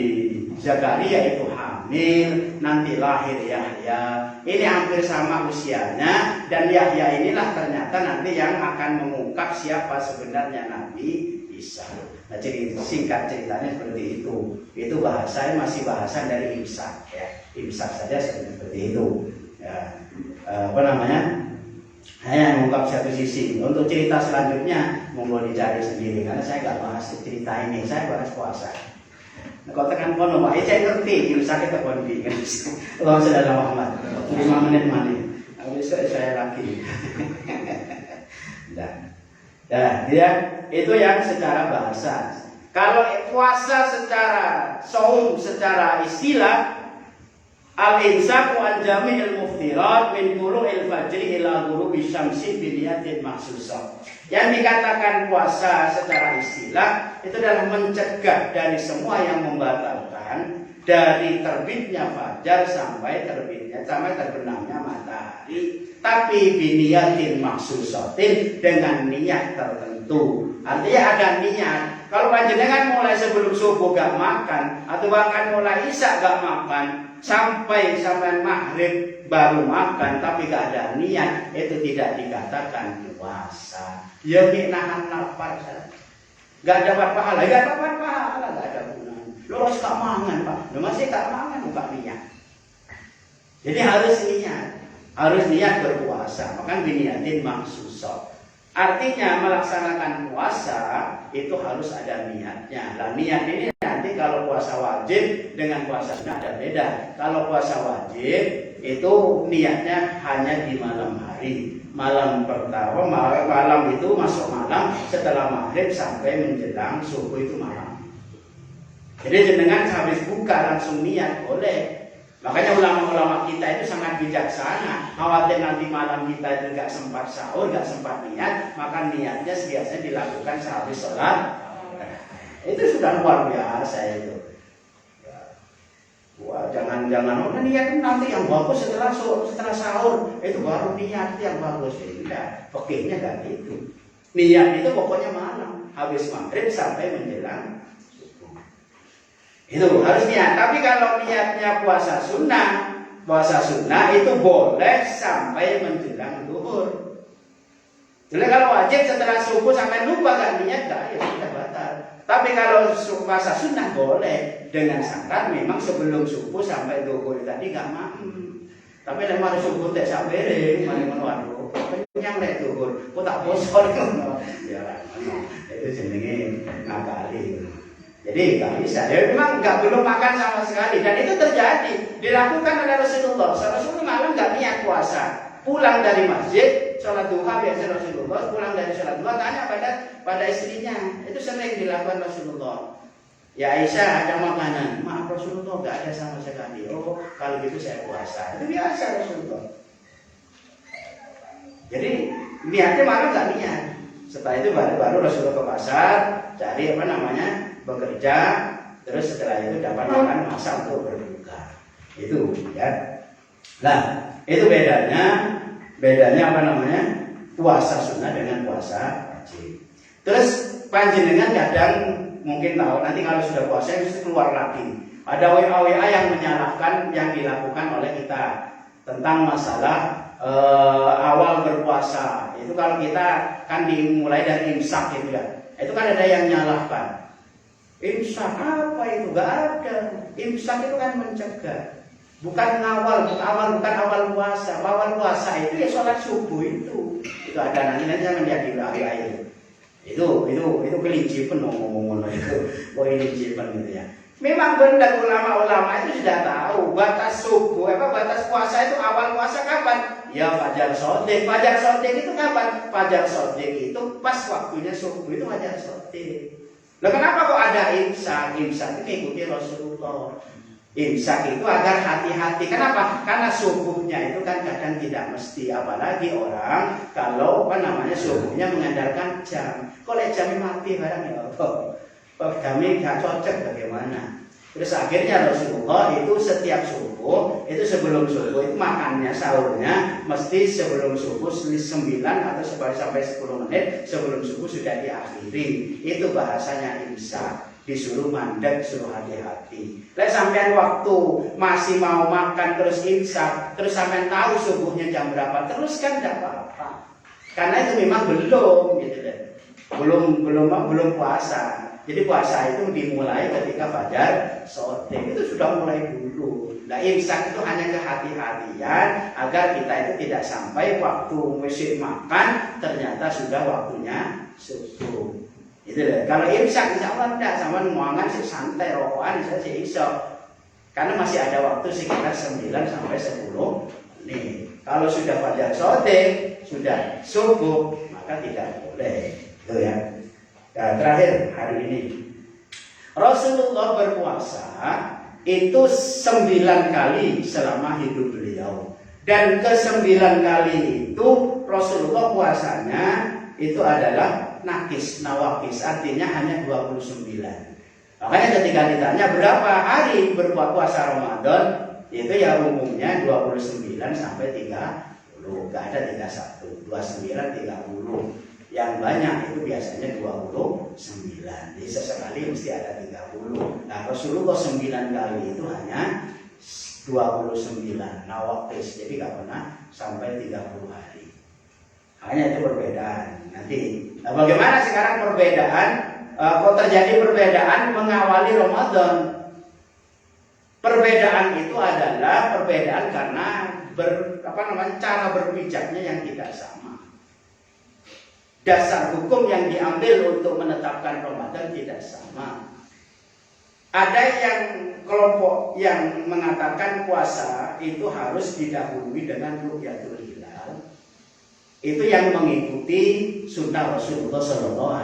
Zakaria itu hamil, nanti lahir Yahya. Ini hampir sama usianya dan Yahya inilah ternyata nanti yang akan mengungkap siapa sebenarnya Nabi Isa. Nah, jadi singkat ceritanya seperti itu. Itu bahasanya masih bahasan dari imsak, ya. Imsak saja seperti itu. Ya. Hanya mengungkap satu sisi. Untuk cerita selanjutnya monggo dicari sendiri karena saya nggak bahas cerita ini. Saya bahas puasa. Nah, kalau tekan kono Pak, saya ngerti imsak itu kondi. Allah Saudara Muhammad. 5 menit mandi. Besok saya lagi. Dia itu yang secara bahasa. Kalau puasa secara saum secara istilah, al-imsaku an jami'il muftirat min tulu'il fajri ila ghurubi syamsi bi niyatin makhsusah. Yang dikatakan puasa secara istilah itu adalah mencegah dari semua yang membatalkan dari terbitnya fajar sampai terbenamnya matahari, tapi bi niyatin makhsusatin dengan niat tertentu. Artinya ada niat. Kalau panjenengan mulai sebelum subuh gak makan atau bahkan mulai isya gak makan sampai maghrib baru makan tapi gak ada niat, itu tidak dikatakan puasa. Ya nahan lapar, gak dapat pahala, gak ada gunanya. Lo harus gak mangan Pak, lo masih gak mangan gak niat. Jadi harus niat berpuasa, maka biniatin maksusah. Artinya melaksanakan puasa itu harus ada niatnya. Nah, niat ini nanti kalau puasa wajib dengan puasa sunnah ada beda. Kalau puasa wajib itu niatnya hanya di malam hari. Malam pertama, malam itu masuk malam setelah maghrib sampai menjelang subuh itu malam. Jadi jenengan habis buka langsung niat boleh. Makanya ulama-ulama kita itu sangat bijaksana. Khawatir nanti malam kita itu gak sempat sahur, gak sempat niat, maka niatnya biasanya dilakukan sehabis sholat. Itu sudah luar biasa itu. Wah, jangan niat nanti yang bagus setelah sahur, itu baru niat yang bagus. Tidak, fikihnya gak gitu. Niat itu pokoknya malam, habis maghrib sampai menjelang. Itu harus niat. Tapi kalau niatnya puasa sunnah itu boleh sampai menjelang zuhur. Jadi kalau wajib setelah subuh sampai lupa gak niat, ya sudah batal. Tapi kalau puasa sunnah boleh dengan syarat memang sebelum subuh sampai zuhur tadi gak mampu. Tapi lemah subuh tak sampai, mari menuju. yang lek dhuwur, kok tak poso ngono. Ya lah, itu jenenge ngakali. Jadi nggak bisa. Ya memang belum makan sama sekali dan itu terjadi dilakukan oleh Rasulullah. Rasulullah malam nggak niat puasa, pulang dari masjid, sholat duha biasa Rasulullah, pulang dari sholat duha tanya pada istrinya. Itu sering dilakukan Rasulullah. Ya Aisyah, ada makanan. Maaf Rasulullah nggak ada sama sekali. Oh kalau gitu saya puasa. Itu biasa Rasulullah. Jadi niatnya malah nggak niat. Setelah itu baru Rasulullah ke pasar cari bekerja. Terus setelah itu dapat makan masak untuk berbuka. Itu ya. Nah itu bedanya puasa sunnah dengan puasa wajib. Terus panjenengan kadang mungkin tahu nanti kalau sudah puasa itu keluar lagi. Ada WA yang menyalahkan yang dilakukan oleh kita tentang masalah awal berpuasa. Itu kalau kita kan dimulai dari imsak gitu ya. Itu kan ada yang nyalahkan. Imsak apa itu? Gak ada. Imsak itu kan mencegah. Bukan awal puasa. Awal puasa itu ya sholat subuh itu. Itu ada nanti jangan lihat di akhir. Itu kelincipan ngomong itu. Kelincipan gitu ya. Memang benar ulama-ulama itu sudah tahu batas subuh, batas puasa itu awal puasa kapan? Ya fajar sodik. Fajar sodik itu kapan? Fajar sodik itu pas waktunya subuh itu fajar sodik. Loh kenapa kok ada imsak? Imsak itu ikuti Rasulullah. Imsak itu agar hati-hati. Kenapa? Karena subuhnya itu kan kadang tidak mesti. Apalagi orang kalau subuhnya mengandalkan jam. Kalau jamnya mati barang ya kami gak cocok bagaimana. Terus akhirnya Rasulullah itu setiap subuh, itu sebelum subuh itu makannya, sahurnya mesti sebelum subuh 9 atau sampai 10 menit sebelum subuh sudah diakhiri. Itu bahasanya imsak. Disuruh mandek, suruh hati-hati. Lah sampean waktu masih mau makan terus imsak, terus sampean tahu subuhnya jam berapa, terus kan tidak apa-apa. Karena itu memang belum gitu deh. Belum puasa. Jadi puasa itu dimulai ketika fajar sodik, itu sudah mulai dulu. Nah imsak itu hanya kehati-hatian agar kita itu tidak sampai waktu mesti makan ternyata sudah waktunya subuh. Itu deh. Kalau imsak insya Allah tidak sama muangan sih santai rokokan saja iso. Karena masih ada waktu sekitar 9 sampai 10 nih. Kalau sudah fajar sodik, sudah subuh maka tidak boleh. Itu ya. Nah, terakhir hari ini Rasulullah berpuasa itu 9 kali selama hidup beliau. Dan ke-9 kali itu Rasulullah puasanya itu adalah nakis, nawakis, artinya hanya 29. Makanya ketika ditanya berapa hari berpuasa Ramadan, itu ya umumnya 29 sampai 30. Gak ada 31, 29, 30. Yang banyak itu biasanya 29. Jadi sesekali mesti ada 30. Nah Rasulullah 9 kali itu hanya 29 nawakis. Jadi gak pernah sampai 30 hari. Hanya itu perbedaan. Nanti bagaimana sekarang perbedaan? Kok terjadi perbedaan mengawali Ramadan? Perbedaan itu adalah perbedaan karena cara berpijaknya yang tidak sama. Dasar hukum yang diambil untuk menetapkan Ramadan tidak sama. Ada yang kelompok yang mengatakan puasa itu harus didahului dengan ru'yatul hilal. Itu yang mengikuti sunnah Rasulullah SAW.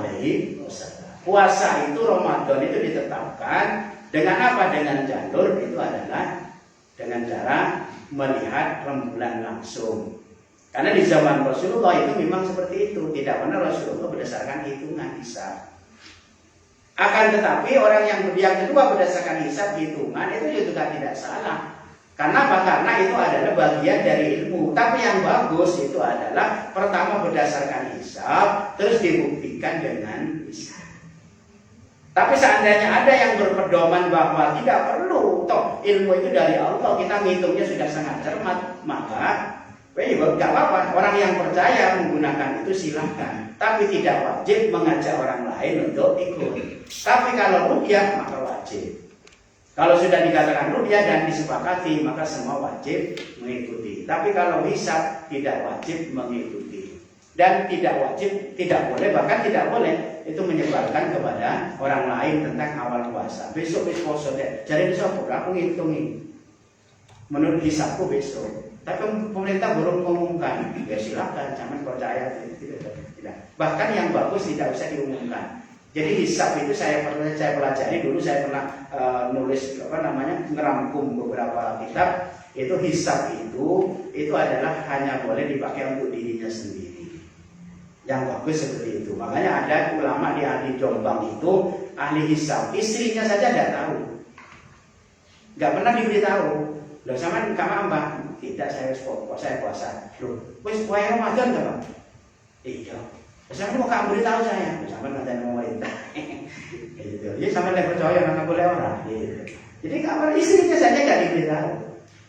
Puasa itu Ramadan itu ditetapkan dengan apa? Dengan jalur itu adalah dengan cara melihat rembulan langsung. Karena di zaman Rasulullah itu memang seperti itu. Tidak pernah Rasulullah berdasarkan hitungan hisab. Akan tetapi orang yang kedua berdasarkan hisab hitungan itu juga tidak salah. Karena apa? Karena itu adalah bagian dari ilmu. Tapi yang bagus itu adalah pertama berdasarkan hisab, terus dibuktikan dengan hisab. Tapi seandainya ada yang berpedoman bahwa tidak perlu, toh ilmu itu dari Allah, kita ngitungnya sudah sangat cermat, maka gak apa-apa, orang yang percaya menggunakan itu silahkan. Tapi tidak wajib mengajak orang lain untuk ikut. Tapi kalau ru'yah maka wajib. Kalau sudah dikatakan ru'yah dan disepakati maka semua wajib mengikuti. Tapi kalau hisab tidak wajib mengikuti. dan tidak wajib, tidak boleh, bahkan tidak boleh itu menyebarkan kepada orang lain tentang awal puasa. Besok puasa deh, jadi besok aku ngitungin menurut hisabku besok. Tapi pemerintah belum mengumumkan, ya silakan, jangan percaya tidak. Bahkan yang bagus tidak usah diumumkan. Jadi hisab itu saya pelajari dulu, saya pernah nulis ngerangkum beberapa kitab. Itu hisab itu adalah hanya boleh dipakai untuk dirinya sendiri. Yang bagus seperti itu. Makanya ada ulama di ahli Jombang itu ahli hisab, istrinya saja tidak tahu, nggak pernah diberitahu. Loh sama mbak, tidak, saya puasa. Loh, wis puasa Ramadan nggak bang? Iya. Sama mau kamu beritahu saya, sama nanti pemerintah. Gitu. Jadi sama tidak percaya nggak boleh orang. Gitu. Jadi kalau istrinya saja nggak diberitahu.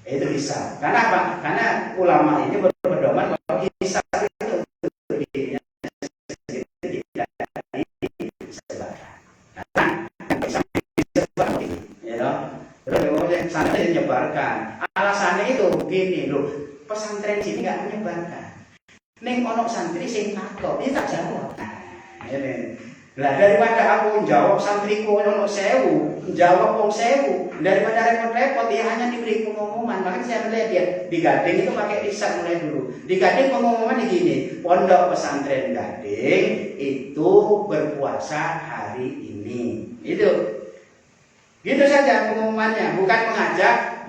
Itu hisab. Karena apa? Karena ulama ini berpedoman bahwa hisab itu untuk dirinya sendiri tidak disebarkan. Terus sana menyebarkan. Alasannya itu gini loh, pesantren sini nggak menyebarkan. Neng onok santri sing takok, ini tak jawab. Lah daripada aku jawab santriku ono 1000, jawab wong 1000, daripada repot-repot dia hanya diberi pengumuman. Makanya saya melihat dia di Gading itu pakai hisab mulai dulu. Di Gading pengumuman begini, Pondok Pesantren Gading itu berpuasa hari ini. Itu. Gitu saja pengumumannya, bukan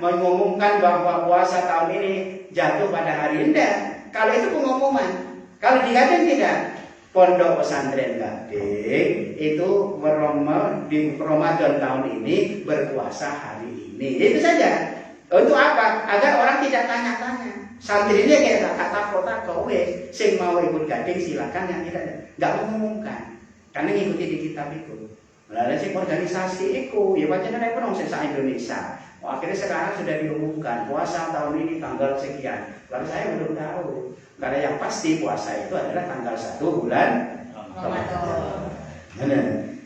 mengumumkan bahwa puasa tahun ini jatuh pada hari ini. Kalau itu pengumuman. Kalau di Gading tidak. Pondok Pesantren Gading itu di Ramadan tahun ini berpuasa hari ini. Itu saja. Untuk apa? Agar orang tidak tanya-tanya. Santrinya kayak tak takut, wes, sing mau ikut Gading silakan, yang tidak nggak mengumumkan. Karena ngikuti di kitab itu. Lalu sing organisasi itu, ya pancen nek penong sesa Indonesia. Akhirnya sekarang sudah diumumkan puasa tahun ini tanggal sekian. Lalu saya belum tahu. Karena yang pasti puasa itu adalah tanggal 1 bulan Ramadan.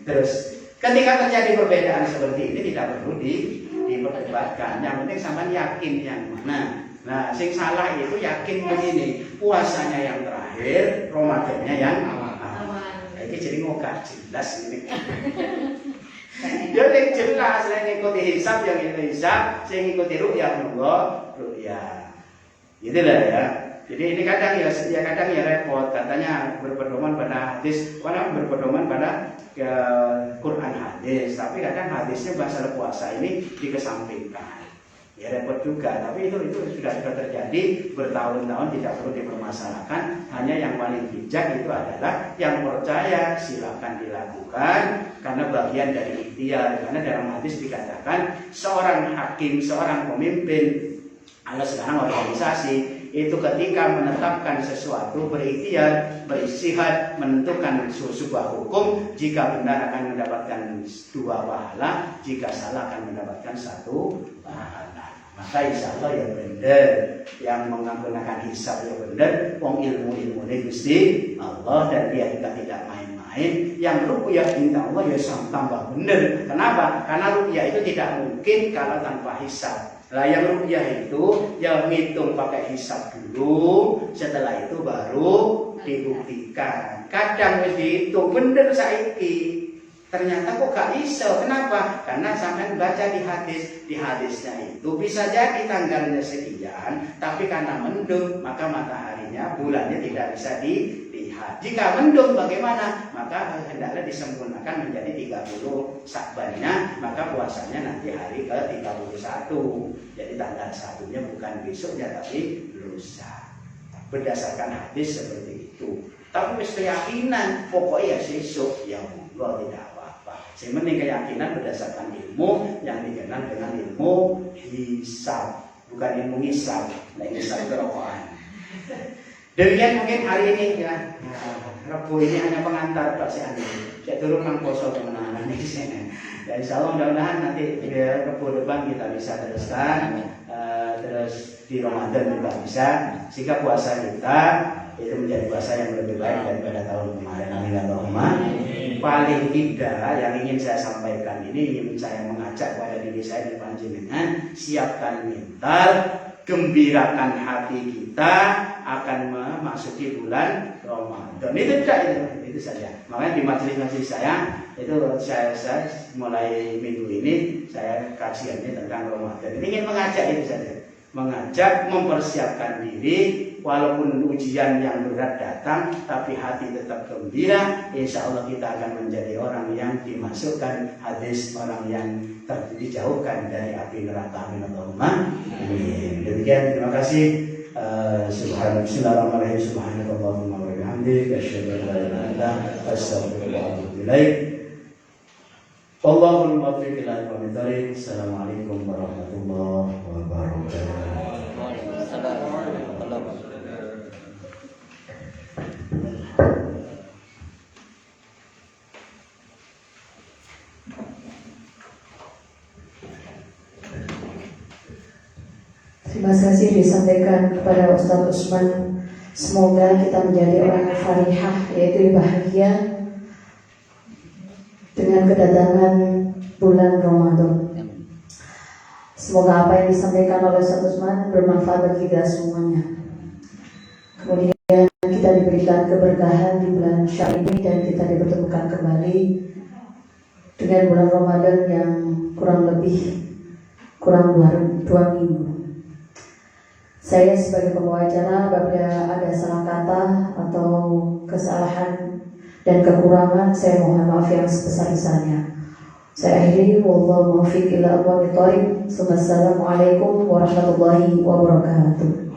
Terus ketika terjadi perbedaan seperti ini tidak perlu diperdebatkan. Yang penting sama yakin yang mana. Nah, sing salah itu yakin begini, puasanya yang terakhir, Ramadannya yang awal. Ini jadi ngokak jelas ini. Jadi jelas selain ngikuti hisab yang itu hisab, saya ngikuti ru'yah ru'yah. Itulah ya. Jadi ini kadang ya repot, katanya berpedoman pada hadis, orang berpedoman pada Quran hadis, tapi kadang hadisnya masalah puasa ini dikesampingkan. Ya repot juga, tapi itu sudah terjadi bertahun-tahun, tidak perlu dipermasalahkan. Hanya yang paling bijak itu adalah yang percaya silakan dilakukan karena bagian dari ikhtiar. Karena dalam hadis dikatakan seorang hakim, seorang pemimpin, atau sekarang organisasi itu ketika menetapkan sesuatu berikhtiar, beristihad, menentukan sebuah hukum, jika benar akan mendapatkan 2 pahala, jika salah akan mendapatkan 1 pahala. Maka insya Allah ya benar, yang menggunakan hisab ya benar, wong ilmu ini Gusti Allah dan dia juga tidak main-main. Yang ruqyah insya Allah ya tambah benar. Kenapa? Karena ruqyah itu tidak mungkin kalau tanpa hisab. Lah yang ruqyah itu yang ngitung pakai hisab dulu, setelah itu baru dibuktikan. Kadang wis dihitung bener saiki, ternyata kok gak iso. Kenapa? Karena sampai baca di hadisnya itu bisa jadi tanggalnya sekian, tapi karena mendung maka mataharinya, bulannya tidak bisa dilihat. Jika mendung bagaimana? Maka hendaknya disempurnakan menjadi 30 Syakbannya, maka puasanya nanti hari ke-31. Jadi tanggal 1-nya bukan besoknya tapi lusa. Berdasarkan hadis seperti itu. Tapi keyakinan pokoknya ya sesuk ya monggo tidak apa-apa. Yang penting keyakinan berdasarkan ilmu yang dikenal dengan ilmu hisab, bukan ilmu hisab. Nah, hisab kerokokan. Demikian mungkin hari ini ya. Rabu ini hanya pengantar Pak Andi. Saya turun nang poso kemenangan di sini. Dan insya Allah mudah-mudahan nanti Rabu depan kita bisa teruskan. Terus di Ramadan juga bisa. Sehingga puasa kita itu menjadi puasa yang lebih baik daripada tahun kemarin. Amin Allahumma. Paling tidak yang ingin saya sampaikan ini, ingin saya mengajak kepada diri saya di panjenengan, siapkan mental, gembirakan hati kita. akan memasuki bulan Ramadan. Itu tidak, itu saja. Makanya di majelis-majelis saya itu saya mulai minggu ini saya kajiannya tentang Ramadan. Ini ingin mengajak itu saja, mengajak mempersiapkan diri. Walaupun ujian yang berat datang, tapi hati tetap gembira. Insya Allah kita akan menjadi orang yang dimasukkan hadis orang yang dijauhkan dari api neraka. Amin Allahumma amin. Demikian, terima kasih. Bismillahirrahmanirrahim. Subhanakallahumma wa bihamdika asyhadu an la ilaha illa anta astaghfiruka wa atubu ilaik. Wallahul muwaffiq ila aqwamit thoriq. Assalamualaikum warahmatullahi wabarakatuh. Terima kasih disampaikan kepada Ustaz Usman. Semoga kita menjadi orang yang farihah, yaitu bahagia dengan kedatangan bulan Ramadan. Semoga apa yang disampaikan oleh Ustaz Usman bermanfaat bagi kita semuanya. Kemudian kita diberikan keberkahan di bulan Syawal ini dan kita dipertemukan kembali dengan bulan Ramadan yang kurang 2 minggu. Saya sebagai pembawa acara, apabila ada salah kata atau kesalahan dan kekurangan, saya mohon maaf yang sebesar-besarnya. Saya akhiri, wallahu muwaffiq ila aqwamit thoriq. Assalamualaikum warahmatullahi wabarakatuh.